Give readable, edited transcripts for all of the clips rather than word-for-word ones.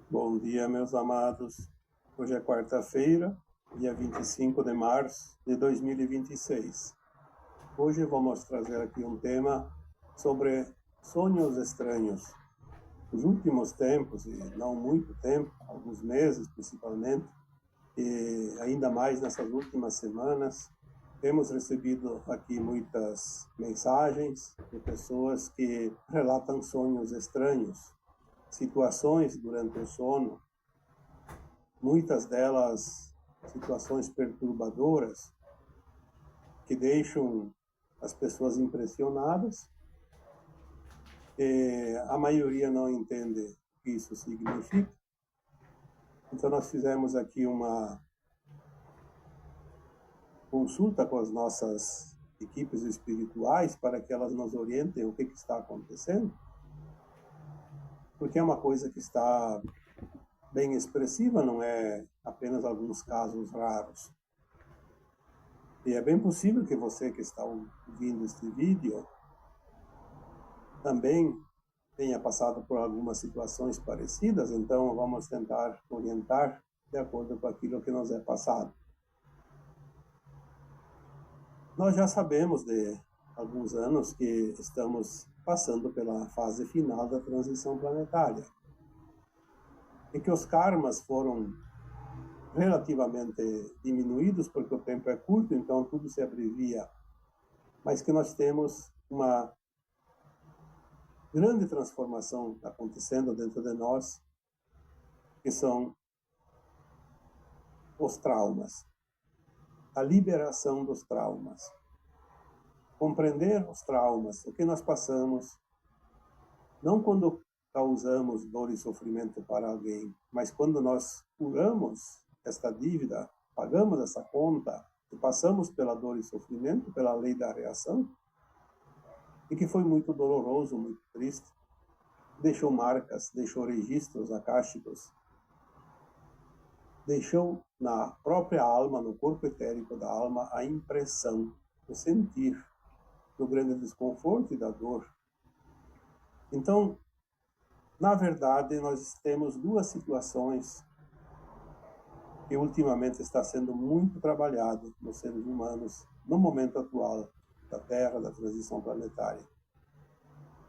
Bom dia, meus amados. Hoje é quarta-feira, dia 25 de março de 2026. Hoje vamos trazer aqui um tema sobre sonhos estranhos. Nos últimos tempos, e não muito tempo, alguns meses principalmente, e ainda mais nessas últimas semanas, temos recebido aqui muitas mensagens de pessoas que relatam sonhos estranhos, situações durante o sono, muitas delas situações perturbadoras que deixam as pessoas impressionadas. E a maioria não entende o que isso significa. Então nós fizemos aqui uma consulta com as nossas equipes espirituais para que elas nos orientem o que está acontecendo, porque é uma coisa que está bem expressiva, não é apenas alguns casos raros. E é bem possível que você que está ouvindo este vídeo também tenha passado por algumas situações parecidas, então vamos tentar orientar de acordo com aquilo que nos é passado. Nós já sabemos de alguns anos que estamos passando pela fase final da transição planetária e que os karmas foram relativamente diminuídos porque o tempo é curto, então tudo se abrevia, mas que nós temos uma grande transformação acontecendo dentro de nós, que são os traumas, a liberação dos traumas. Compreender os traumas, o que nós passamos, não quando causamos dor e sofrimento para alguém, mas quando nós curamos esta dívida, pagamos essa conta e passamos pela dor e sofrimento, pela lei da reação, e que foi muito doloroso, muito triste, deixou marcas, deixou registros akáshicos, deixou na própria alma, no corpo etérico da alma, a impressão, o sentir do grande desconforto e da dor. Então, na verdade, nós temos duas situações que ultimamente está sendo muito trabalhado nos seres humanos no momento atual da Terra, da transição planetária.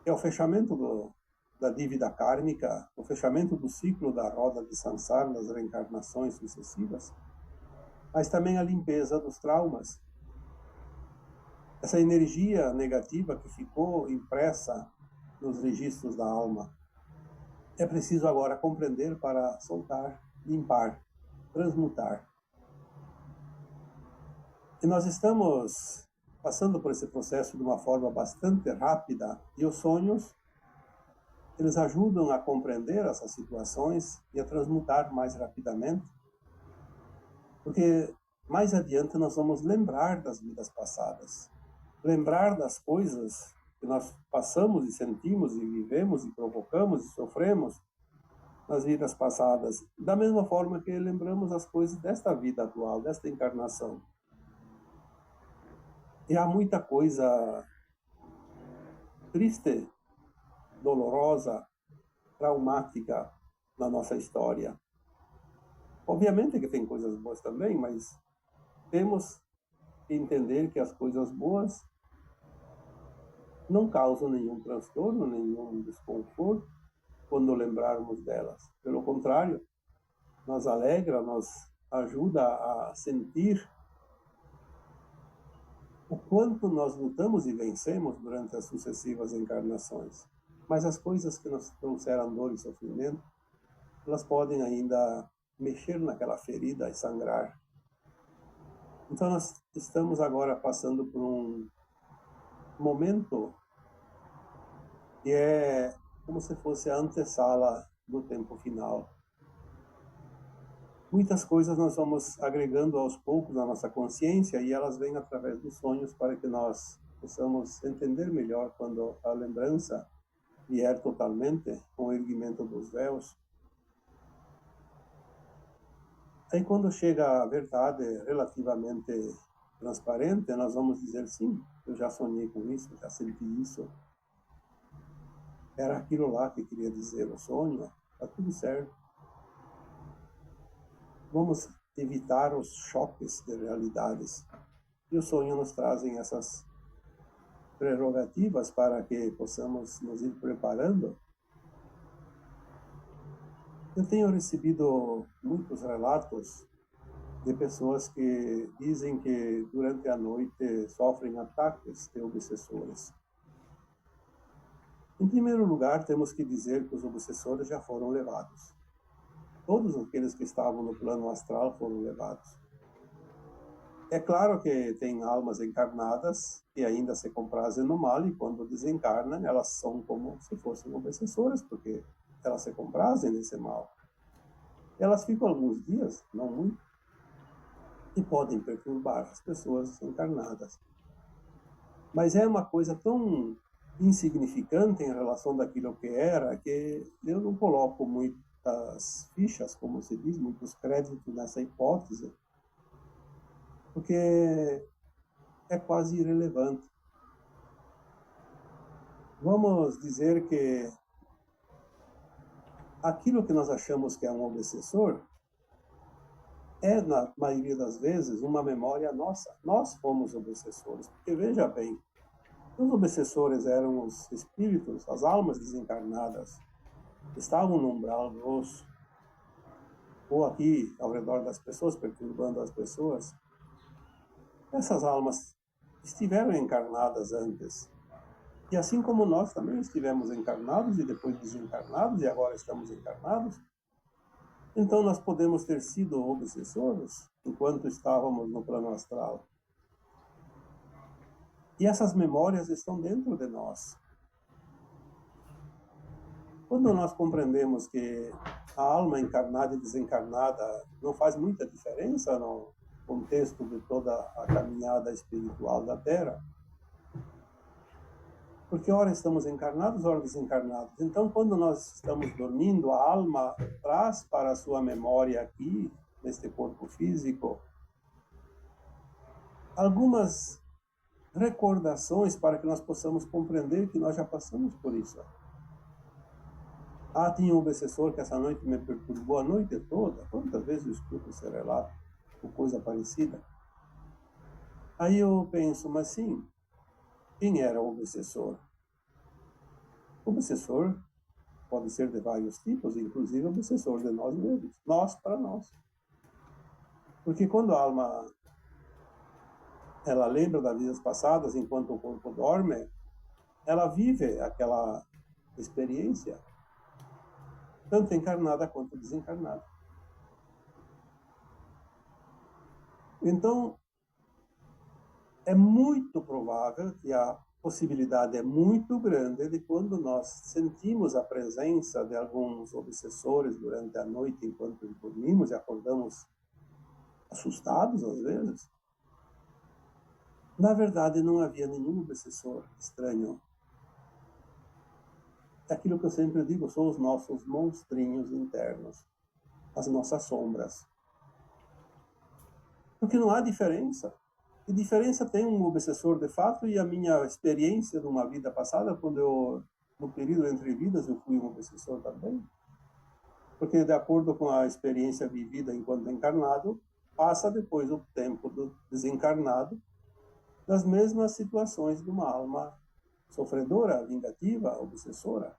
É o fechamento da dívida kármica, o fechamento do ciclo da roda de Sansara, das reencarnações sucessivas, mas também a limpeza dos traumas. Essa energia negativa que ficou impressa nos registros da alma, é preciso agora compreender para soltar, limpar, transmutar. E nós estamos passando por esse processo de uma forma bastante rápida, e os sonhos, eles ajudam a compreender essas situações e a transmutar mais rapidamente, porque mais adiante nós vamos lembrar das vidas passadas, lembrar das coisas que nós passamos e sentimos e vivemos e provocamos e sofremos nas vidas passadas, da mesma forma que lembramos as coisas desta vida atual, desta encarnação. E há muita coisa triste, dolorosa, traumática na nossa história. Obviamente que tem coisas boas também, mas temos que entender que as coisas boas não causam nenhum transtorno, nenhum desconforto quando lembrarmos delas. Pelo contrário, nos alegra, nos ajuda a sentir o quanto nós lutamos e vencemos durante as sucessivas encarnações. Mas as coisas que nos trouxeram dor e sofrimento, elas podem ainda mexer naquela ferida e sangrar. Então nós estamos agora passando por um momento que é como se fosse a antessala do tempo final. Muitas coisas nós vamos agregando aos poucos na nossa consciência e elas vêm através dos sonhos para que nós possamos entender melhor quando a lembrança vier totalmente com o erguimento dos véus. Aí quando chega a verdade relativamente transparente, nós vamos dizer sim, eu já sonhei com isso, já senti isso. Era aquilo lá que queria dizer o sonho, está tudo certo. vamos evitar os choques de realidades. E o sonho nos trazem essas prerrogativas para que possamos nos ir preparando. Eu tenho recebido muitos relatos de pessoas que dizem que durante a noite sofrem ataques de obsessores. Em primeiro lugar, temos que dizer que os obsessores já foram levados. Todos aqueles que estavam no plano astral foram levados. É claro que tem almas encarnadas que ainda se comprazem no mal e quando desencarnam, elas são como se fossem obsessoras, porque elas se comprazem nesse mal. Elas ficam alguns dias, não muito, e podem perturbar as pessoas encarnadas. Mas é uma coisa tão insignificante em relação daquilo que era, que eu não coloco muitas fichas, como se diz, muitos créditos nessa hipótese, porque é quase irrelevante. Vamos dizer que aquilo que nós achamos que é um obsessor é, na maioria das vezes, uma memória nossa. Nós fomos obsessores, porque veja bem, os obsessores eram os espíritos, as almas desencarnadas, que estavam no umbral grosso, ou aqui ao redor das pessoas, perturbando as pessoas. Essas almas estiveram encarnadas antes. E assim como nós também estivemos encarnados e depois desencarnados e agora estamos encarnados, então nós podemos ter sido obsessores enquanto estávamos no plano astral. E essas memórias estão dentro de nós. Quando nós compreendemos que a alma encarnada e desencarnada não faz muita diferença no contexto de toda a caminhada espiritual da Terra, porque ora estamos encarnados, ora desencarnados. Então, quando nós estamos dormindo, a alma traz para a sua memória aqui, neste corpo físico, algumas recordações para que nós possamos compreender que nós já passamos por isso. Ah, tinha um obsessor que essa noite me perturbou a noite toda. Quantas vezes eu escuto esse relato, ou coisa parecida? Aí eu penso, mas sim, quem era o obsessor? O obsessor pode ser de vários tipos, inclusive o obsessor de nós mesmos, nós para nós. Porque quando a alma ela lembra das vidas passadas enquanto o corpo dorme, ela vive aquela experiência, tanto encarnada quanto desencarnada. Então, é muito provável que a possibilidade é muito grande de quando nós sentimos a presença de alguns obsessores durante a noite enquanto dormimos e acordamos assustados às vezes. Na verdade, não havia nenhum obsessor estranho. É aquilo que eu sempre digo, são os nossos monstrinhos internos, as nossas sombras. Porque não há diferença. Que diferença tem um obsessor de fato e a minha experiência de uma vida passada, quando eu, no período entre vidas, eu fui um obsessor também? Porque, de acordo com a experiência vivida enquanto encarnado, passa depois o tempo do desencarnado nas mesmas situações de uma alma sofredora, vingativa, obsessora.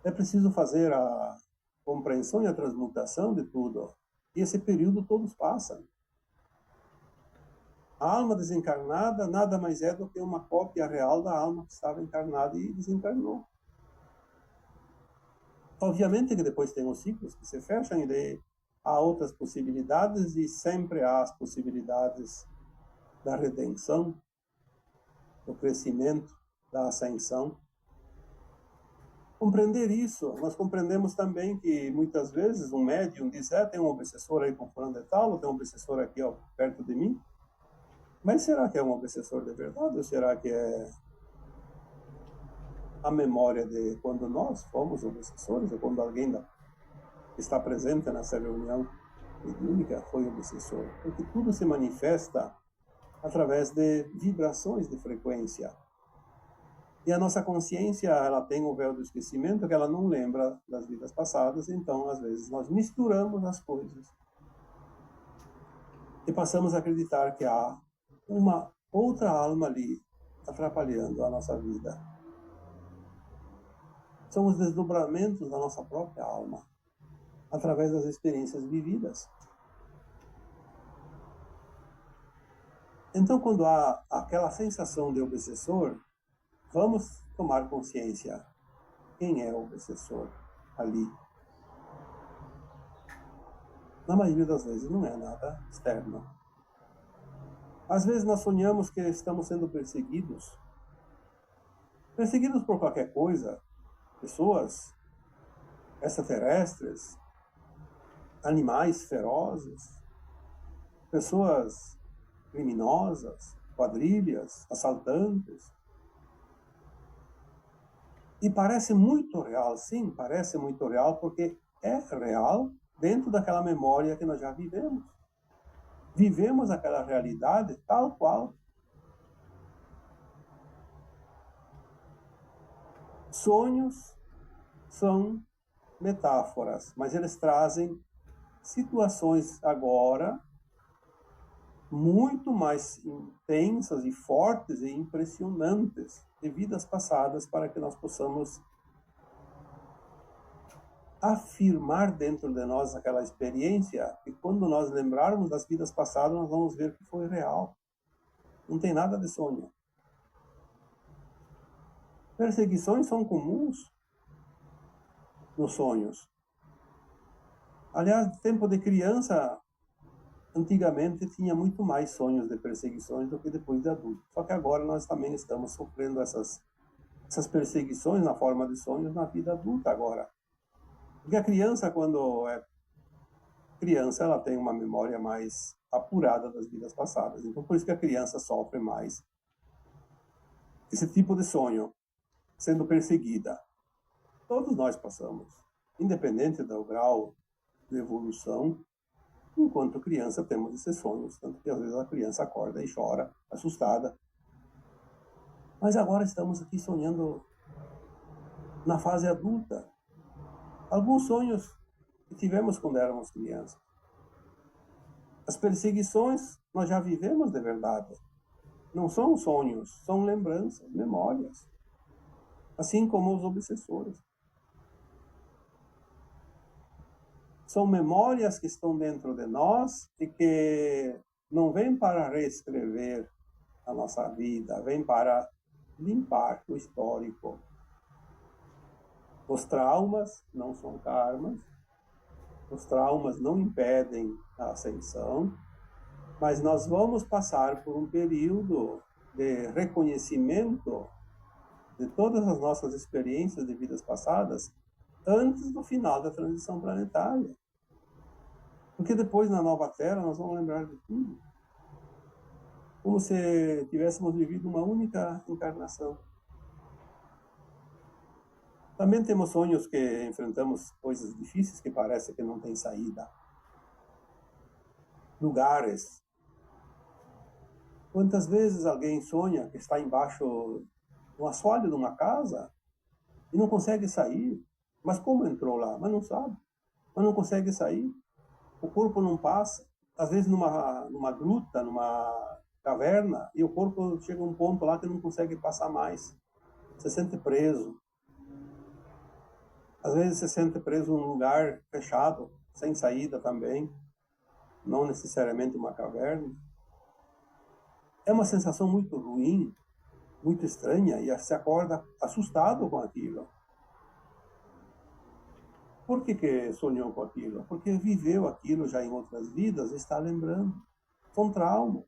É preciso fazer a compreensão e a transmutação de tudo. E esse período todos passam. A alma desencarnada nada mais é do que uma cópia real da alma que estava encarnada e desencarnou. Obviamente que depois tem os ciclos que se fecham e daí há outras possibilidades e sempre há as possibilidades da redenção, do crescimento, da ascensão. Compreender isso, nós compreendemos também que muitas vezes um médium diz, tem um obsessor aí com fulano de tal, ou tem um obsessor aqui ó, perto de mim. Mas será que é um obsessor de verdade ou será que é a memória de quando nós fomos obsessores ou quando alguém está presente nessa reunião mediúnica foi obsessor? Porque tudo se manifesta através de vibrações de frequência. E a nossa consciência, ela tem o véu do esquecimento, que ela não lembra das vidas passadas, então, às vezes, nós misturamos as coisas. E passamos a acreditar que há uma outra alma ali atrapalhando a nossa vida. São os desdobramentos da nossa própria alma, através das experiências vividas. Então, quando há aquela sensação de obsessor, vamos tomar consciência. Quem é o obsessor ali? Na maioria das vezes não é nada externo. Às vezes nós sonhamos que estamos sendo perseguidos. Perseguidos por qualquer coisa. Pessoas extraterrestres, animais ferozes, pessoas criminosas, quadrilhas, assaltantes. E parece muito real, sim, parece muito real, porque é real dentro daquela memória que nós já vivemos. Vivemos aquela realidade tal qual. Sonhos são metáforas, mas eles trazem situações agora muito mais intensas e fortes e impressionantes de vidas passadas para que nós possamos afirmar dentro de nós aquela experiência e quando nós lembrarmos das vidas passadas nós vamos ver que foi real. Não tem nada de sonho. Perseguições são comuns nos sonhos. Aliás, no tempo de criança, antigamente tinha muito mais sonhos de perseguições do que depois de adulto. Só que agora nós também estamos sofrendo essas perseguições na forma de sonhos na vida adulta agora. Porque a criança, quando é criança, ela tem uma memória mais apurada das vidas passadas. Então, por isso que a criança sofre mais esse tipo de sonho, sendo perseguida. Todos nós passamos, independente do grau de evolução. Enquanto criança temos esses sonhos, tanto que às vezes a criança acorda e chora, assustada. Mas agora estamos aqui sonhando na fase adulta. Alguns sonhos que tivemos quando éramos crianças. As perseguições nós já vivemos de verdade. Não são sonhos, são lembranças, memórias. Assim como os obsessores. São memórias que estão dentro de nós e que não vêm para reescrever a nossa vida, vêm para limpar o histórico. Os traumas não são karmas, os traumas não impedem a ascensão, mas nós vamos passar por um período de reconhecimento de todas as nossas experiências de vidas passadas antes do final da transição planetária. Porque depois, na nova Terra, nós vamos lembrar de tudo. Como se tivéssemos vivido uma única encarnação. Também temos sonhos que enfrentamos coisas difíceis que parece que não tem saída. Lugares. Quantas vezes alguém sonha que está embaixo do assoalho de uma casa e não consegue sair? Mas como entrou lá? Mas não sabe. Mas não consegue sair. O corpo não passa. Às vezes numa gruta, numa caverna, e o corpo chega a um ponto lá que não consegue passar mais. Se sente preso. Às vezes se sente preso num lugar fechado, sem saída também. Não necessariamente uma caverna. É uma sensação muito ruim, muito estranha, e se acorda assustado com aquilo. Por que sonhou com aquilo? Porque viveu aquilo já em outras vidas e está lembrando. São traumas.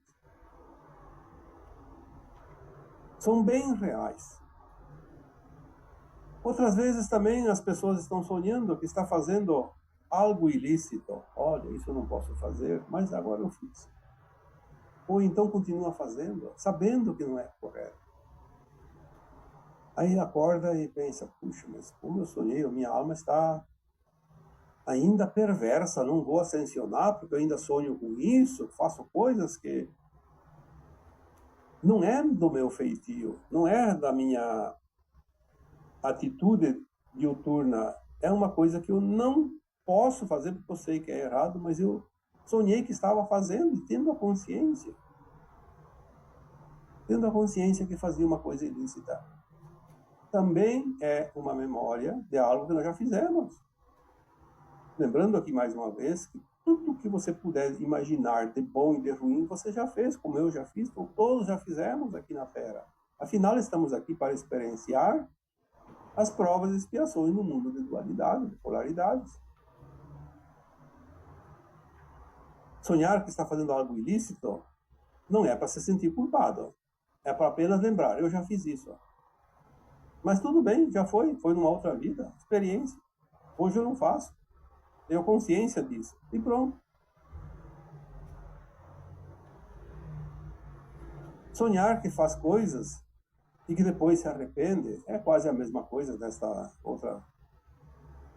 São bem reais. Outras vezes também as pessoas estão sonhando que está fazendo algo ilícito. Olha, isso eu não posso fazer, mas agora eu fiz. Ou então continua fazendo, sabendo que não é correto. Aí acorda e pensa, puxa, mas como eu sonhei, a minha alma está ainda perversa, não vou ascensionar porque eu ainda sonho com isso, faço coisas que não é do meu feitio, não é da minha atitude diuturna é uma coisa que eu não posso fazer porque eu sei que é errado, mas eu sonhei que estava fazendo, tendo a consciência que fazia uma coisa ilícita. Também é uma memória de algo que nós já fizemos. Lembrando aqui mais uma vez que tudo que você puder imaginar de bom e de ruim, você já fez, como eu já fiz, como todos já fizemos aqui na Terra. Afinal, estamos aqui para experienciar as provas e expiações no mundo de dualidade, de polaridades. Sonhar que está fazendo algo ilícito não é para se sentir culpado. É para apenas lembrar, eu já fiz isso. Mas tudo bem, já foi numa outra vida, experiência. Hoje eu não faço. Tenho consciência disso. E pronto. Sonhar que faz coisas e que depois se arrepende é quase a mesma coisa dessa outra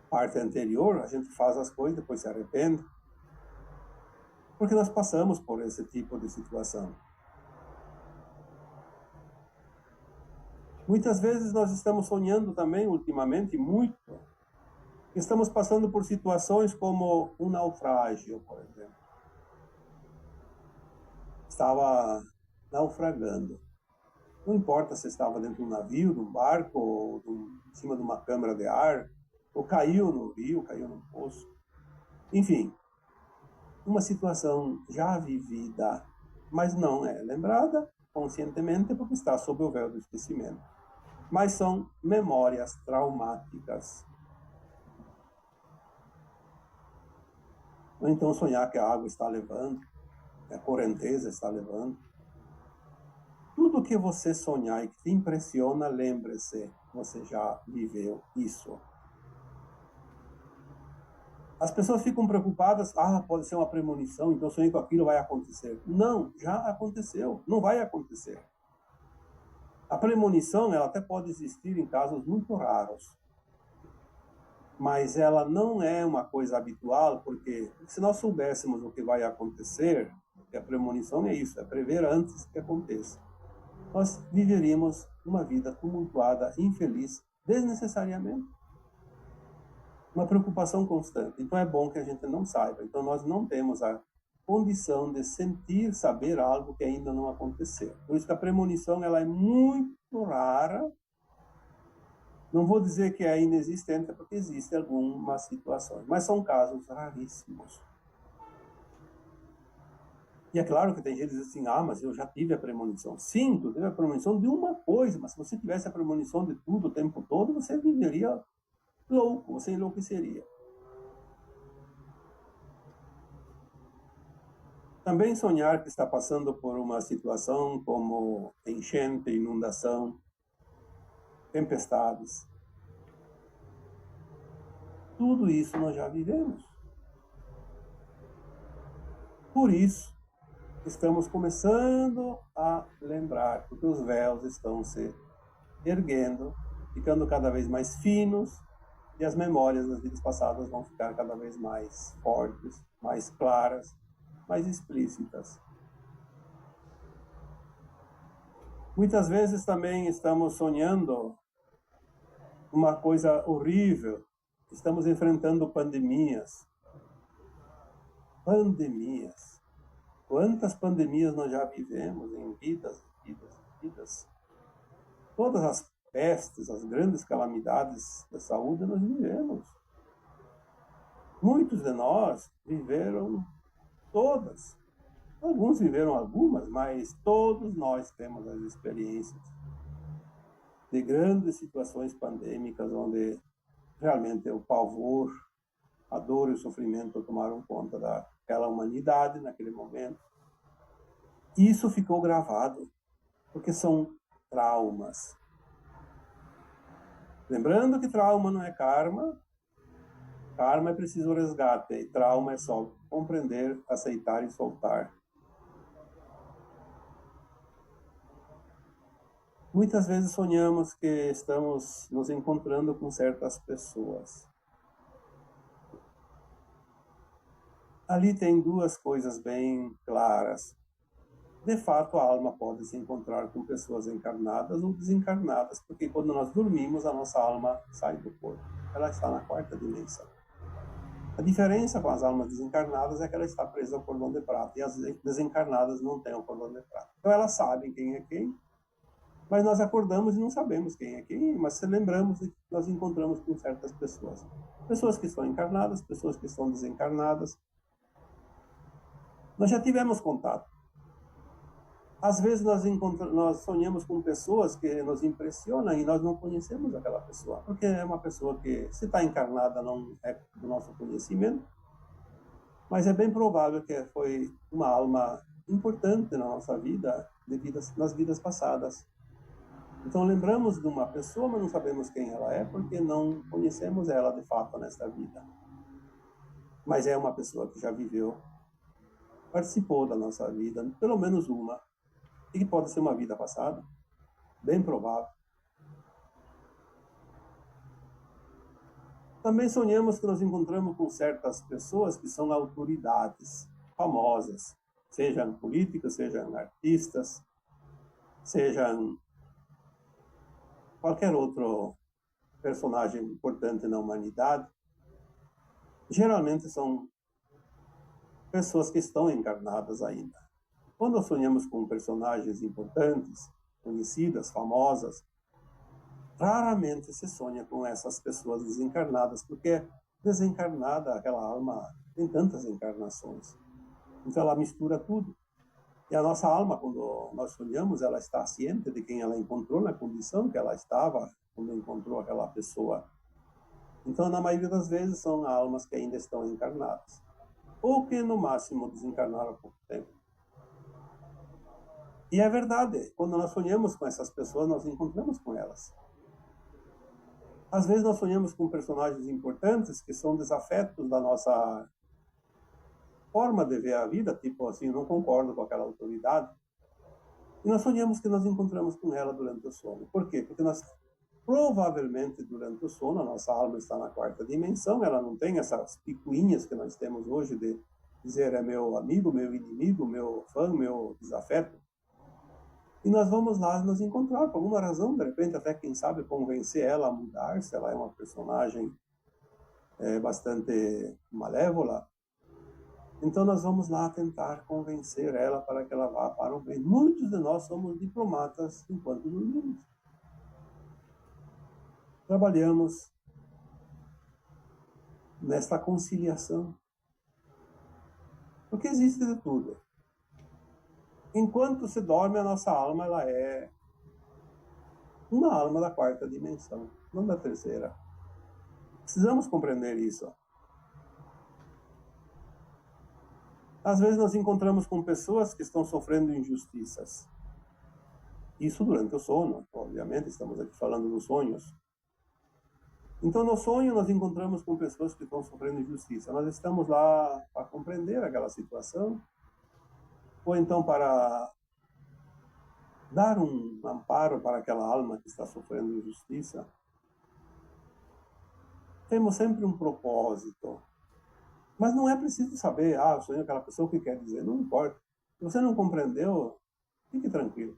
parte anterior. A gente faz as coisas, depois se arrepende. Porque nós passamos por esse tipo de situação. Muitas vezes nós estamos sonhando também, ultimamente, muito. Estamos passando por situações como um naufrágio, por exemplo. Estava naufragando. Não importa se estava dentro de um navio, de um barco, ou em cima de uma câmara de ar, ou caiu no rio, caiu no poço. Enfim, uma situação já vivida, mas não é lembrada conscientemente porque está sob o véu do esquecimento. Mas são memórias traumáticas. Ou então sonhar que a água está levando, que a correnteza está levando. Tudo que você sonhar e que te impressiona, lembre-se, você já viveu isso. As pessoas ficam preocupadas, pode ser uma premonição, então sonhei com aquilo, vai acontecer. Não, já aconteceu, não vai acontecer. A premonição, ela até pode existir em casos muito raros, mas ela não é uma coisa habitual, porque se nós soubéssemos o que vai acontecer, porque a premonição é isso, é prever antes que aconteça, nós viveríamos uma vida tumultuada, infeliz, desnecessariamente. Uma preocupação constante. Então é bom que a gente não saiba. Então nós não temos a condição de sentir, saber algo que ainda não aconteceu. Por isso que a premonição ela é muito rara. Não vou dizer que é inexistente, porque existem algumas situações, mas são casos raríssimos. E é claro que tem gente que diz assim, mas eu já tive a premonição. Sim, tu teve a premonição de uma coisa, mas se você tivesse a premonição de tudo o tempo todo, você viveria louco, você enlouqueceria. Também sonhar que está passando por uma situação como enchente, inundação, tempestades. Tudo isso nós já vivemos. Por isso, estamos começando a lembrar, porque os véus estão se erguendo, ficando cada vez mais finos, e as memórias das vidas passadas vão ficar cada vez mais fortes, mais claras, mais explícitas. Muitas vezes também estamos sonhando uma coisa horrível. Estamos enfrentando pandemias. Pandemias. Quantas pandemias nós já vivemos em vidas, vidas. Todas as pestes, as grandes calamidades da saúde nós vivemos. Muitos de nós viveram todas. Alguns viveram algumas, mas todos nós temos as experiências de grandes situações pandêmicas onde realmente o pavor, a dor e o sofrimento tomaram conta daquela humanidade naquele momento. E isso ficou gravado, porque são traumas. Lembrando que trauma não é karma, karma é preciso resgate, e trauma é só compreender, aceitar e soltar. Muitas vezes sonhamos que estamos nos encontrando com certas pessoas. Ali tem duas coisas bem claras. de fato, a alma pode se encontrar com pessoas encarnadas ou desencarnadas, porque quando nós dormimos, a nossa alma sai do corpo. Ela está na quarta dimensão. A diferença com as almas desencarnadas é que ela está presa ao cordão de prata, e as desencarnadas não têm o cordão de prata. Então elas sabem quem é quem, mas nós acordamos e não sabemos quem é quem, mas se lembramos de que nós encontramos com certas pessoas. Pessoas que estão encarnadas, pessoas que estão desencarnadas. Nós já tivemos contato. Às vezes nós sonhamos com pessoas que nos impressionam e nós não conhecemos aquela pessoa, porque é uma pessoa que, se está encarnada, não é do nosso conhecimento, mas é bem provável que foi uma alma importante na nossa vida, nas vidas passadas. Então lembramos de uma pessoa, mas não sabemos quem ela é, porque não conhecemos ela de fato nesta vida. Mas é uma pessoa que já viveu, participou da nossa vida, pelo menos uma, e que pode ser uma vida passada, bem provável. Também sonhamos que nos encontramos com certas pessoas que são autoridades famosas, sejam políticos, sejam artistas, sejam qualquer outro personagem importante na humanidade. Geralmente são pessoas que estão encarnadas ainda. Quando sonhamos com personagens importantes, conhecidas, famosas, raramente se sonha com essas pessoas desencarnadas, porque desencarnada, aquela alma tem tantas encarnações. Então ela mistura tudo. E a nossa alma, quando nós sonhamos, ela está ciente de quem ela encontrou, na condição que ela estava quando encontrou aquela pessoa. Então, na maioria das vezes, são almas que ainda estão encarnadas, ou que, no máximo, desencarnaram há pouco tempo. E é verdade, quando nós sonhamos com essas pessoas, nós encontramos com elas. Às vezes nós sonhamos com personagens importantes que são desafetos da nossa forma de ver a vida, tipo assim, não concordo com aquela autoridade. E nós sonhamos que nós encontramos com ela durante o sono. Por quê? Porque nós, provavelmente, durante o sono, a nossa alma está na quarta dimensão, ela não tem essas picuinhas que nós temos hoje de dizer é meu amigo, meu inimigo, meu fã, meu desafeto. E nós vamos lá nos encontrar, por alguma razão, de repente, até quem sabe convencer ela a mudar, se ela é uma personagem bastante malévola. Então nós vamos lá tentar convencer ela para que ela vá para o bem. Muitos de nós somos diplomatas enquanto dormimos. Trabalhamos nesta conciliação. Porque existe de tudo. Enquanto se dorme, a nossa alma ela é uma alma da quarta dimensão, não da terceira. Precisamos compreender isso. Às vezes nós encontramos com pessoas que estão sofrendo injustiças. Isso durante o sono, obviamente, estamos aqui falando dos sonhos. Então, no sonho, nós encontramos com pessoas que estão sofrendo injustiça. Nós estamos lá para compreender aquela situação, ou então para dar um amparo para aquela alma que está sofrendo injustiça. Temos sempre um propósito. Mas não é preciso saber, eu sonhei aquela pessoa, o que quer dizer, não importa. Se você não compreendeu, fique tranquilo.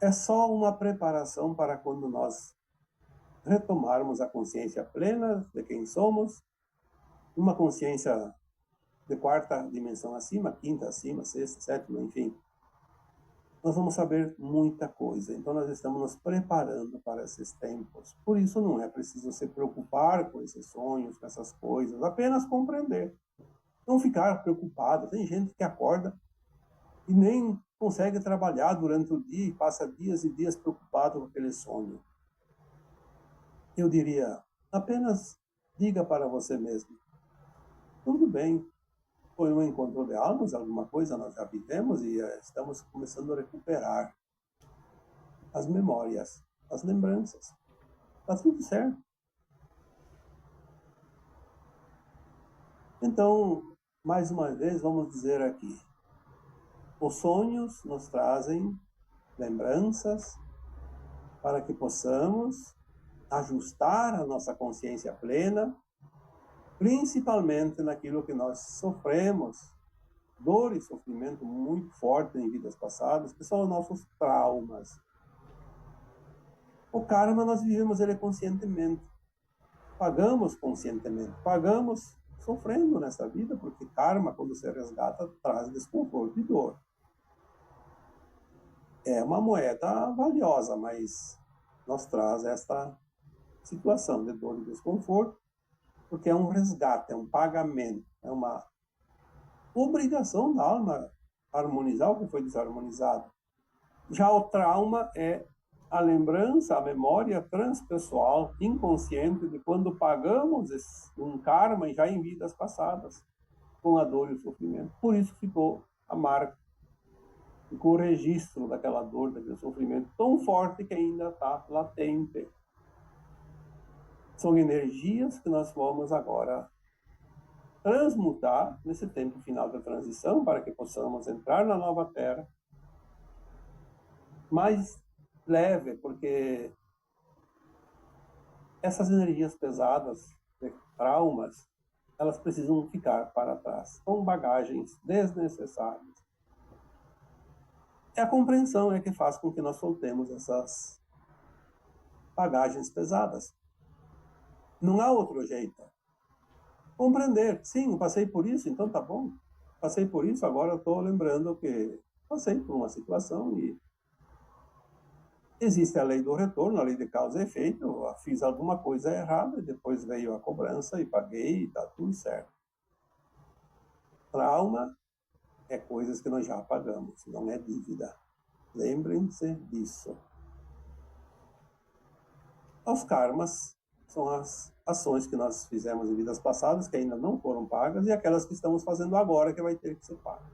É só uma preparação para quando nós retomarmos a consciência plena de quem somos, uma consciência de quarta dimensão acima, quinta acima, sexta, sétima, enfim. Nós vamos saber muita coisa. Então nós estamos nos preparando para esses tempos. Por isso não é preciso se preocupar com esses sonhos, com essas coisas, apenas compreender. Não ficar preocupado. Tem gente que acorda e nem consegue trabalhar durante o dia e passa dias e dias preocupado com aquele sonho. Eu diria, apenas diga para você mesmo, tudo bem, foi um encontro de almas, alguma coisa nós já vivemos e estamos começando a recuperar as memórias, as lembranças. Está tudo certo. Então, mais uma vez, vamos dizer aqui, os sonhos nos trazem lembranças para que possamos ajustar a nossa consciência plena, principalmente naquilo que nós sofremos dor e sofrimento muito forte em vidas passadas, que são os nossos traumas. O karma nós vivemos ele conscientemente. Pagamos conscientemente. Pagamos sofrendo nessa vida, porque karma, quando se resgata, traz desconforto e dor. É uma moeda valiosa, mas nos traz esta situação de dor e desconforto, porque é um resgate, é um pagamento, é uma obrigação da alma harmonizar o que foi desarmonizado. Já o trauma é a lembrança, a memória transpessoal, inconsciente, de quando pagamos um karma já em vidas passadas, com a dor e o sofrimento. Por isso ficou a marca, ficou o registro daquela dor, daquele sofrimento tão forte que ainda está latente. São energias que nós vamos agora transmutar nesse tempo final da transição, para que possamos entrar na nova Terra mais leve, porque essas energias pesadas, de traumas, elas precisam ficar para trás, com bagagens desnecessárias. É a compreensão é que faz com que nós soltemos essas bagagens pesadas. Não há outro jeito. Compreender, sim, eu passei por isso, então tá bom. Passei por isso, agora eu estou lembrando que passei por uma situação e existe a lei do retorno, a lei de causa e efeito. Eu fiz alguma coisa errada e depois veio a cobrança e paguei e está tudo certo. Trauma é coisas que nós já pagamos, não é dívida. Lembrem-se disso. Os karmas são as ações que nós fizemos em vidas passadas, que ainda não foram pagas, e aquelas que estamos fazendo agora, que vai ter que ser paga.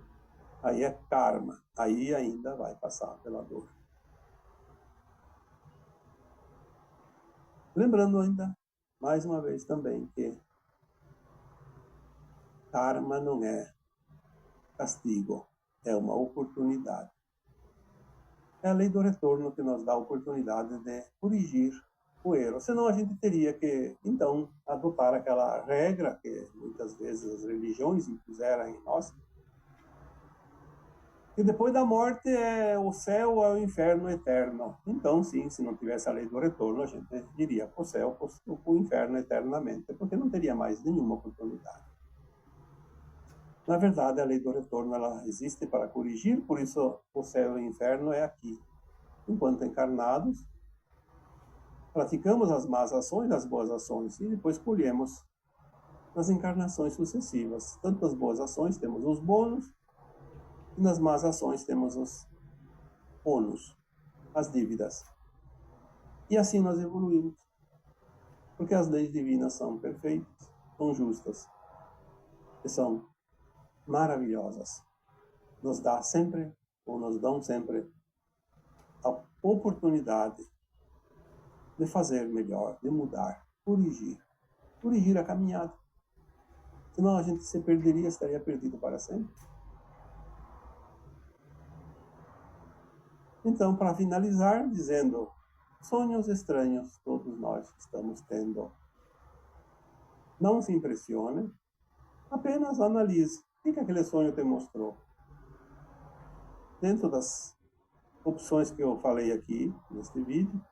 Aí é karma, aí ainda vai passar pela dor. Lembrando ainda, mais uma vez também, que karma não é castigo, é uma oportunidade. É a lei do retorno que nos dá a oportunidade de corrigir o erro. Senão a gente teria que, então, adotar aquela regra que muitas vezes as religiões impuseram em nós, que depois da morte é o céu ou é o inferno eterno. Então, sim, se não tivesse a lei do retorno, a gente iria para o céu ou para o inferno eternamente, porque não teria mais nenhuma oportunidade. Na verdade, a lei do retorno ela existe para corrigir, por isso o céu e o inferno é aqui. Enquanto encarnados, praticamos as más ações, as boas ações, e depois colhemos nas encarnações sucessivas. Tanto as boas ações temos os bônus, e nas más ações temos os ônus, as dívidas. E assim nós evoluímos. Porque as leis divinas são perfeitas, são justas, e são maravilhosas. Nos dá sempre, ou nos dão sempre, a oportunidade de fazer melhor, de mudar, corrigir a caminhada. Senão a gente se perderia, estaria perdido para sempre. Então, para finalizar, dizendo, sonhos estranhos todos nós estamos tendo. Não se impressione, apenas analise o que aquele sonho te mostrou. Dentro das opções que eu falei aqui, neste vídeo,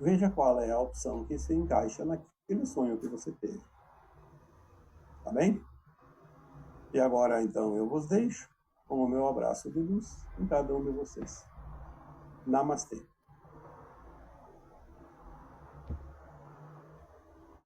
veja qual é a opção que se encaixa naquele sonho que você teve. Tá bem? E agora, então, eu vos deixo com o meu abraço de luz em cada um de vocês. Namastê.